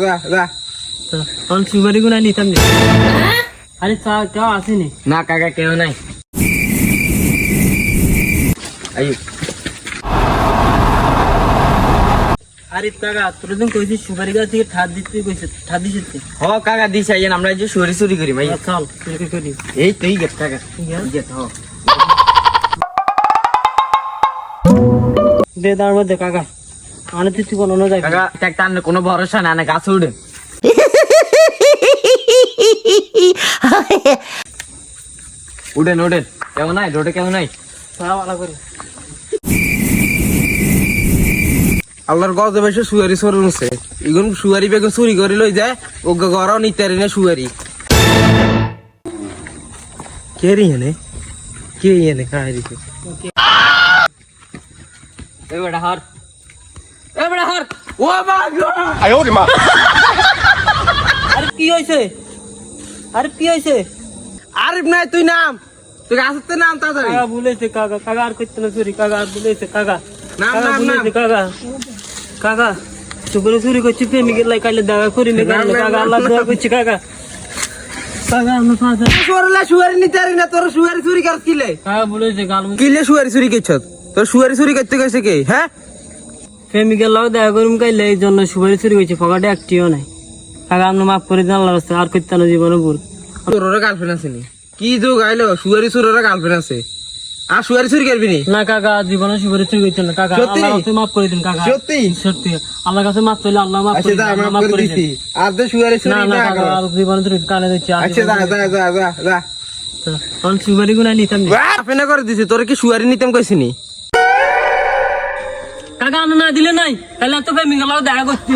যা যা আমি সুপারি গুনা নিতাম না। আরে কেউ আসেনি না কাকা কেউ নাই। আইয়ো আরে কাকা তোর দিন কইছিস সুপারি গাছ থেকে ঠাদ দিতে কইছিস, ঠাদ দিছিস তুই? হ কাকা দিছ আইয়েন আমরা যে চুরি চুরি করি ভাই। চল চুরি করি। এই তুই গেট কাকা গেট হ দে তার মধ্যে কাকা আনে তুই কোন অন্য যাই কাকা একটা আনলে কোনো ভরসা না, না গাছ উঠে। উঠেন উঠেন কেমন নাই রোডে কেমন নাই ভালো করে। আল্লাহর গজে বেশি সুয়ারি সরে উঠছে ইগুন সুয়ারি বেগুন চুরি করে লই যায় ও ঘরও নিতে পারি না সুয়ারি। কে রে এনে কে এনে খাই দিছে এই বেটা হার, এই বেটা হার। ও মা গো আরে কি হইছে, আরে কি হইছে? আরিফ নাই তুই নাম তুই আসতে নাম তাড়াতাড়ি। কাকা বলেছে কাকা, কাকা আর করতে না চুরি, কাকা আর বলেছে কাকা, নাম, কাকা নাম, বলেছে কাকা, কাকা চুপরে চুরি করছি প্রেমিকের লাই কাইলে দেখা করি না নাম, নাম, কাকা, নাম, আল্লাহ দোয়া করছি কাকা, কাকা আমরা ফাঁসা। সরলা সুয়ারি নিতে পারি না তোর সুয়ারি চুরি কর কিলে কাকা বলেছে গাল কিলে সুয়ারি চুরি করছ তোর সুয়ারি চুরি করতে গেছে কে? হ্যাঁ প্রেমিকের লাই দেখা করিম কাইলে এই জন্য সুপারি চুরি করছি, পকেটে একটিও নাই। কাকা আপনি মাফ করে দেন আল্লাহর রাস্তায়, আর করতে না জীবনে ভুল। তোর ওরা গার্লফ্রেন্ড আছে নি? কি যুগ আইলো সুয়ারি চুরি ওরা গার্লফ্রেন্ড আছে আর সুয়ারি চুরি করবি নি? না কাকা জীবনে সুপারি চুরি করতে না কাকা, সত্যি? আল্লাহর কাছে মাফ করে দিন কাকা। সত্যি? সত্যি আল্লাহর কাছে মাফ চাইলে আল্লাহ মাফ আচ্ছা করে যা দিন, আল্লাহ মাফ মাফ করে করে দিছি দিন। আর যে সুয়ারি চুরি না না না কাকা কর। আর জীবনে চুরি কানে দিচ্ছি। আচ্ছা যা যা যা যা যা আমি সুপারি গুনা নিতাম না। আপনি করে দিছি তোর কি সুয়ারি নিতাম কইছিনি? কাকা আনো না দিলে নাই তাহলে এত প্রেমিক দেখা করতে